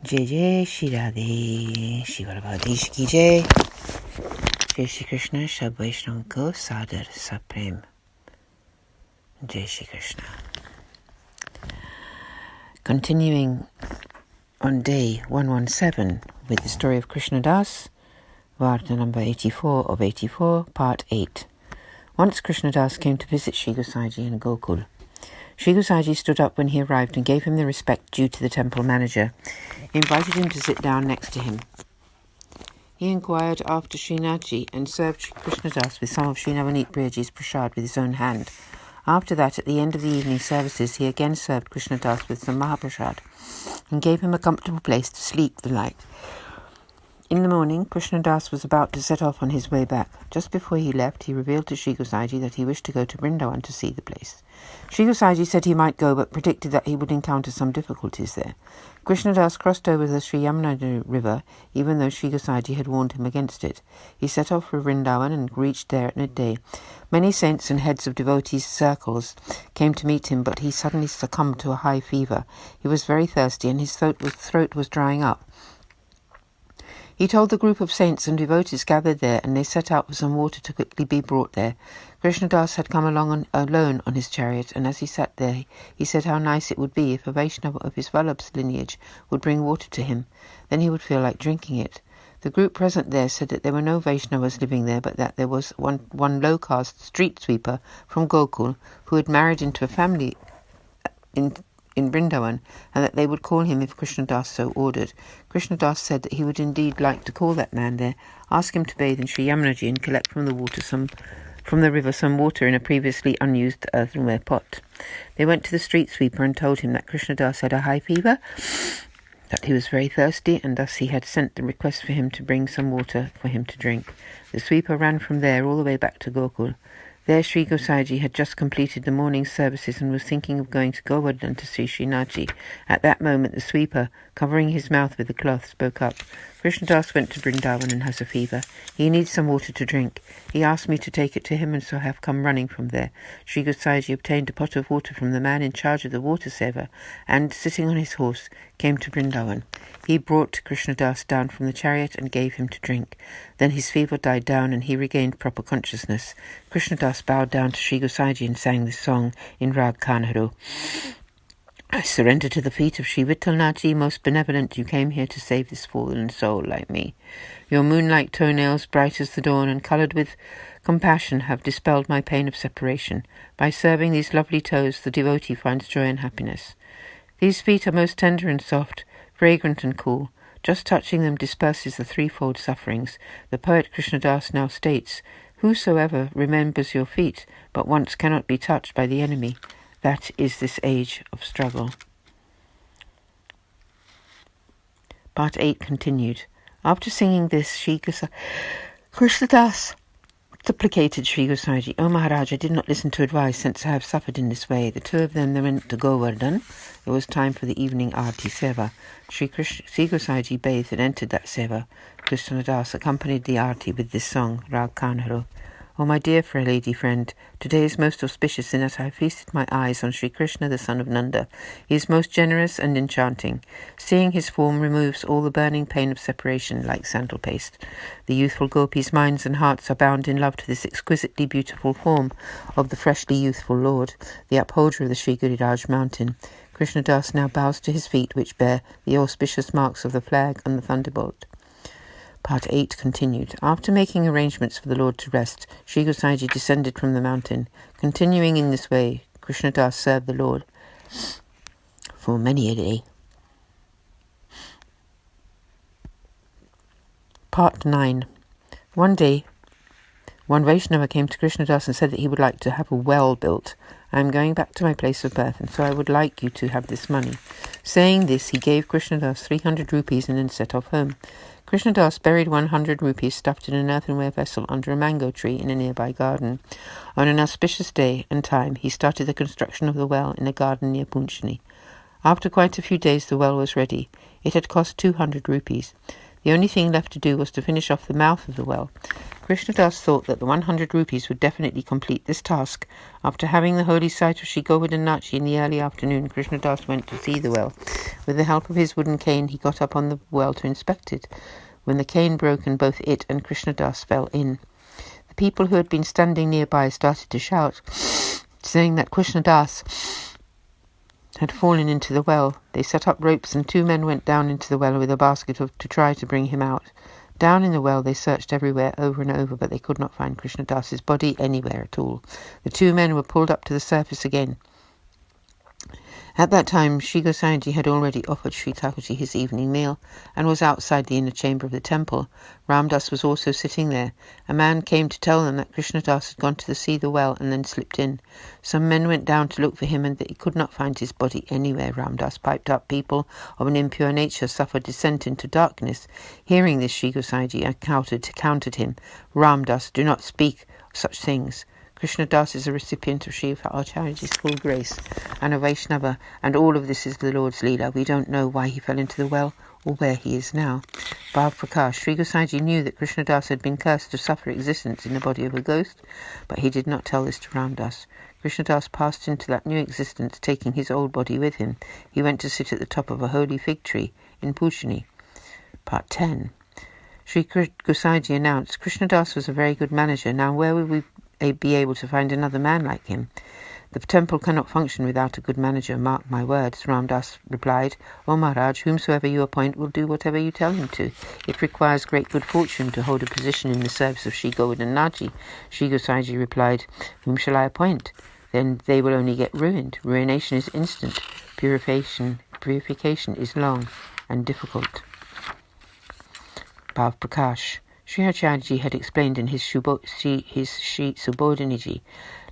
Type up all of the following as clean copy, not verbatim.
जय जय श्री राधे शिवर भादेश की जय जय श्री कृष्ण सब वैष्णव को सादर सप्रेम जय Shri Krishna. Continuing on day 117 with the story of Krishna Das, Varta number 84 of 84, part 8. Once Krishna Das came to visit Shri Gosaiji in Gokul. Shri Gosaiji stood up when he arrived and gave him the respect due to the temple manager. He invited him to sit down next to him. He inquired after Srinathji and served Shri Krishna Das with some of Sri Navneet Priyaji's prasad with his own hand. After that, at the end of the evening services, he again served Krishna Das with some Mahaprasad and gave him a comfortable place to sleep the night. In the morning, Krishna Das was about to set off on his way back. Just before he left, he revealed to Shri Gosaiji that he wished to go to Vrindavan to see the place. Shri Gosaiji said he might go, but predicted that he would encounter some difficulties there. Krishna Das crossed over the Sri Yamuna river, even though Shri Gosaiji had warned him against it. He set off for Vrindavan and reached there at midday. Many saints and heads of devotees' circles came to meet him, but he suddenly succumbed to a high fever. He was very thirsty and his throat was drying up. He told the group of saints and devotees gathered there, and they set out for some water to quickly be brought there. Krishna Das had come along alone on his chariot, and as he sat there, he said how nice it would be if a Vaishnav of his Vallabh's lineage would bring water to him. Then he would feel like drinking it. The group present there said that there were no Vaishnavas living there, but that there was one low-caste street sweeper from Gokul who had married into a family in Vrindavan, and that they would call him if Krishna Das so ordered. Krishna Das said that he would indeed like to call that man there, ask him to bathe in Sri Yamunaji and collect from the river some water in a previously unused earthenware pot. They went to the street sweeper and told him that Krishna Das had a high fever, that he was very thirsty, and thus he had sent the request for him to bring some water for him to drink. The sweeper ran from there all the way back to Gokul. There Shri Gosaiji had just completed the morning services and was thinking of going to Govardhan to see Srinathji. At that moment the sweeper, covering his mouth with a cloth, spoke up. Krishna Das went to Vrindavan and has a fever. He needs some water to drink. He asked me to take it to him, and so I have come running from there. Shri Gosaiji obtained a pot of water from the man in charge of the water Seva, and, sitting on his horse, came to Vrindavan. He brought Krishna Das down from the chariot and gave him to drink. Then his fever died down and he regained proper consciousness. Krishna Das bowed down to Shri Gosaiji and sang this song in Rag Kanharo. I surrender to the feet of Sri Vittalnathji, most benevolent. You came here to save this fallen soul like me. Your moonlight toenails, bright as the dawn and coloured with compassion, have dispelled my pain of separation. By serving these lovely toes, the devotee finds joy and happiness. These feet are most tender and soft, fragrant and cool. Just touching them disperses the threefold sufferings. The poet Krishna Das now states, whosoever remembers your feet, but once cannot be touched by the enemy, that is this age of struggle. Part 8 continued. After singing this, Krishna Das supplicated Shri Gosaiji, O Maharaj, I did not listen to advice since I have suffered in this way. The two of them then went to Govardhan. It was time for the evening Arti Seva. Shri Gosaiji bathed and entered that Seva. Krishna Das accompanied the Arti with this song, Rag Kanharo. O my dear lady friend, today is most auspicious in that I have feasted my eyes on Sri Krishna, the son of Nanda. He is most generous and enchanting. Seeing his form removes all the burning pain of separation like sandal paste. The youthful gopis' minds and hearts are bound in love to this exquisitely beautiful form of the freshly youthful Lord, the upholder of the Sri Giriraj mountain. Krishna Das now bows to his feet, which bear the auspicious marks of the flag and the thunderbolt. Part 8 continued. After making arrangements for the Lord to rest, Shri Gosaiji descended from the mountain. Continuing in this way, Krishna Das served the Lord for many a day. Part 9. One day, one Vaishnava came to Krishna Das and said that he would like to have a well built. I am going back to my place of birth, and so I would like you to have this money. Saying this, he gave Krishna Das 300 rupees and then set off home. Krishna Das buried 100 rupees stuffed in an earthenware vessel under a mango tree in a nearby garden. On an auspicious day and time, he started the construction of the well in a garden near Punchani. After quite a few days, the well was ready. It had cost 200 rupees. The only thing left to do was to finish off the mouth of the well. Krishna Das thought that the 100 rupees would definitely complete this task. After having the holy sight of Sri Govardhan Nachi in the early afternoon, Krishna Das went to see the well. With the help of his wooden cane, he got up on the well to inspect it. When the cane broke and both it and Krishnadas fell in, the people who had been standing nearby started to shout, saying that Krishnadas had fallen into the well. They set up ropes and 2 men went down into the well with a basket to try to bring him out. Down in the well they searched everywhere over and over, but they could not find Krishnadas's body anywhere at all. The 2 men were pulled up to the surface again. At that time, Sri Gosaiji had already offered Sri Thakurji his evening meal and was outside the inner chamber of the temple. Ramdas was also sitting there. A man came to tell them that Krishnadas had gone to see the well and then slipped in. Some men went down to look for him and they could not find his body anywhere. Ramdas piped up, "People of an impure nature suffer descent into darkness." Hearing this, Sri Gosaiji countered him. "Ramdas, do not speak of such things. Krishnadas is a recipient of Sri Acharyaji's full grace and a Vaishnava, and all of this is the Lord's Leela. We don't know why he fell into the well or where he is now." Bhav Prakash, Sri Gosaiji knew that Krishnadas had been cursed to suffer existence in the body of a ghost, but he did not tell this to Ramdas. Krishnadas passed into that new existence, taking his old body with him. He went to sit at the top of a holy fig tree in Pushini. Part 10. Sri Gosaiji announced, "Krishnadas was a very good manager. Now where will we be able to find another man like him? The temple cannot function without a good manager, mark my words." Ramdas replied, "O Maharaj, whomsoever you appoint will do whatever you tell him to. It requires great good fortune to hold a position in the service of Sri Govardhanaji." Sri Gosaiji replied, "Whom shall I appoint? Then they will only get ruined. Ruination is instant. Purification is long and difficult." Bhav Prakash, Sri Acharyaji had explained in his Sri Subodhiniji.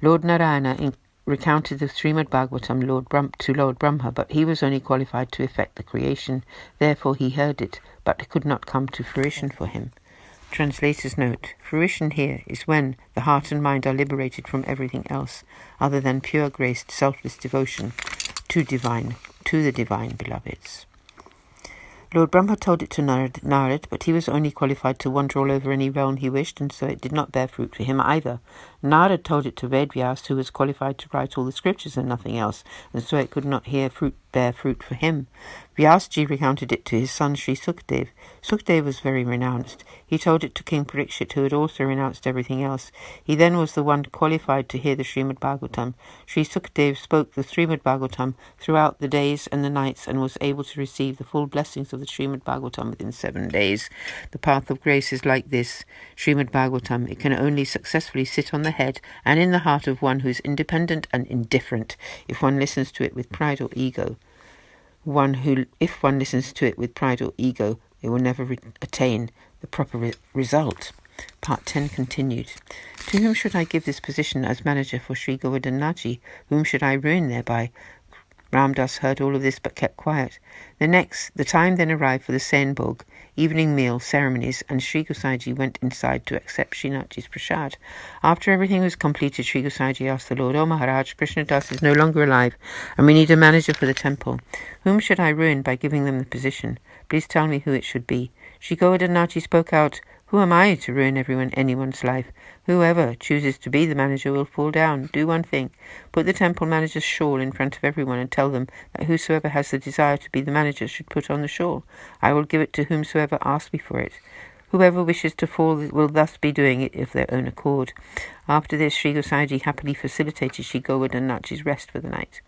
Lord Narayana recounted the Srimad Bhagavatam to Lord Brahma, but he was only qualified to effect the creation. Therefore he heard it, but it could not come to fruition for him. Translator's note. Fruition here is when the heart and mind are liberated from everything else other than pure graced, selfless devotion to the divine beloveds. Lord Brahma told it to Narad, but he was only qualified to wander all over any realm he wished, and so it did not bear fruit for him either. Narad told it to Vedvyas, who was qualified to write all the scriptures and nothing else, and so it could not bear fruit for him. Vyasji recounted it to his son Sri Sukhdev. Sukhdev was very renounced. He told it to King Parikshit, who had also renounced everything else. He then was the one qualified to hear the Srimad Bhagavatam. Sri Sukhdev spoke the Srimad Bhagavatam throughout the days and the nights and was able to receive the full blessings of the Srimad Bhagavatam within 7 days. The path of grace is like this. Srimad Bhagavatam, it can only successfully sit on the head and in the heart of one who is independent and indifferent if one listens to it with pride or ego. If one listens to it with pride or ego, they will never attain the proper result. Part 10 continued. To whom should I give this position as manager for Sri Govardhanaji? Whom should I ruin thereby? Ramdas heard all of this but kept quiet. The time then arrived for the Senbhog, evening meal ceremonies, and Sri Gosaiji went inside to accept Srinathji's prasad. After everything was completed, Sri Gosaiji asked the Lord, "O Maharaj, Krishnadas is no longer alive, and we need a manager for the temple. Whom should I ruin by giving them the position? Please tell me who it should be." Sri Govardhanaji spoke out, "Who am I to ruin anyone's life? Whoever chooses to be the manager will fall down. Do one thing. Put the temple manager's shawl in front of everyone and tell them that whosoever has the desire to be the manager should put on the shawl. I will give it to whomsoever asks me for it. Whoever wishes to fall will thus be doing it of their own accord." After this, Sri Gosaiji happily facilitated Sri Govardhanaji's rest for the night.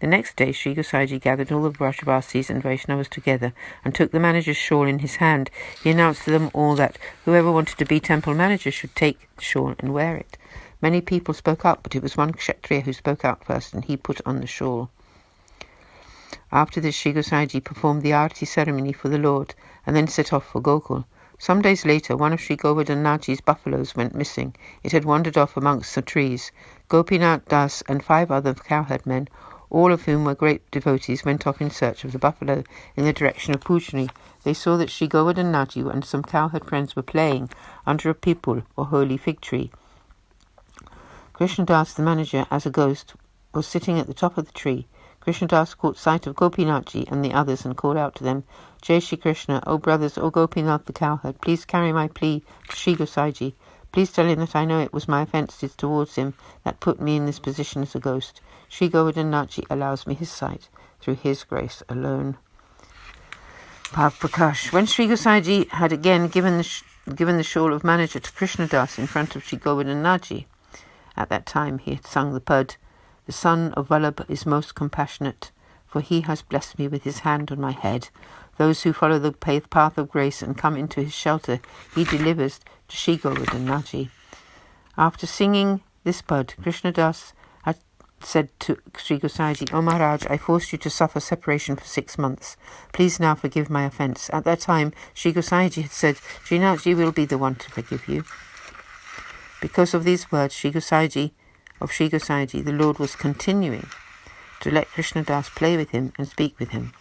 The next day, Sri Gosaiji gathered all the Vrajavasis and Vaishnavas together and took the manager's shawl in his hand. He announced to them all that whoever wanted to be temple manager should take the shawl and wear it. Many people spoke up, but it was one Kshatriya who spoke out first, and he put on the shawl. After this, Sri Gosaiji performed the Arati ceremony for the Lord and then set off for Gokul. Some days later, one of Sri Govardhanaji's buffaloes went missing. It had wandered off amongst the trees. Gopinath Das and 5 other cowherd men, all of whom were great devotees, went off in search of the buffalo in the direction of Pushni. They saw that Sri Govardhanaji and some cowherd friends were playing under a pipul or holy fig tree. Krishnadas, the manager, as a ghost, was sitting at the top of the tree. Krishnadas caught sight of Gopinathji and the others and called out to them, "Jai Shri Krishna, O brothers, O Gopinath the cowherd, please carry my plea to Sri Gosaiji. Please tell him that I know it was my offences towards him that put me in this position as a ghost. Sri Govardhanaji allows me his sight through his grace alone." Bhav Prakash. When Sri Gosaiji had again given the shawl of manager to Krishnadas in front of Sri Govardhanaji, at that time he had sung the pad, "The son of Vallabha is most compassionate, for he has blessed me with his hand on my head. Those who follow the path of grace and come into his shelter, he delivers to Sri Govardhanaji." After singing this pad, Krishnadas had said to Sri Gosaiji, "O Maharaj, I forced you to suffer separation for 6 months. Please now forgive my offence." At that time, Sri Gosaiji had said, "Srinathji will be the one to forgive you." Because of these words, Sri Gosaiji, the Lord was continuing to let Krishnadas play with him and speak with him.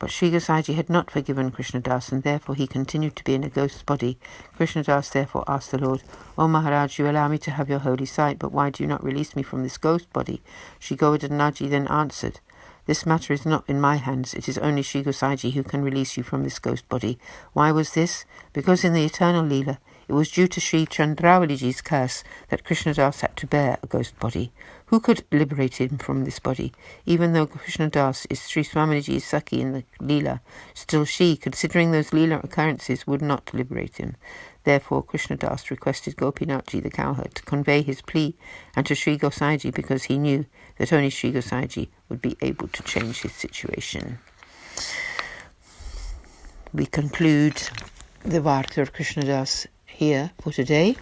But Sri Gosaiji had not forgiven Krishnadas, and therefore he continued to be in a ghost body. Krishnadas therefore asked the Lord, "O Maharaj, you allow me to have your holy sight, but why do you not release me from this ghost body?" Sri Govardhanaji then answered, "This matter is not in my hands. It is only Sri Gosaiji who can release you from this ghost body." Why was this? Because in the eternal Leela, it was due to Sri Chandravaliji's curse that Krishnadas had to bear a ghost body. Who could liberate him from this body? Even though Krishnadas is Sri Swaminiji's Sakhi in the Leela, still she, considering those Leela occurrences, would not liberate him. Therefore, Krishnadas requested Gopinathji the cowherd to convey his plea and to Sri Gosaiji, because he knew that only Sri Gosaiji would be able to change his situation. We conclude the Varta of Krishnadas here for today.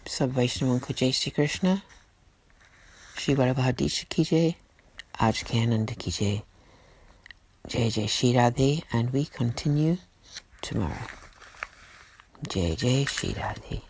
Sab Vaishnav ko Jai Shri Krishna, Shri Vallabhadisha ki Jai, Aaj ke Anand ki Jai, Jai Jai Shri Radhe, and we continue tomorrow. Jai Jai Shri Radhe.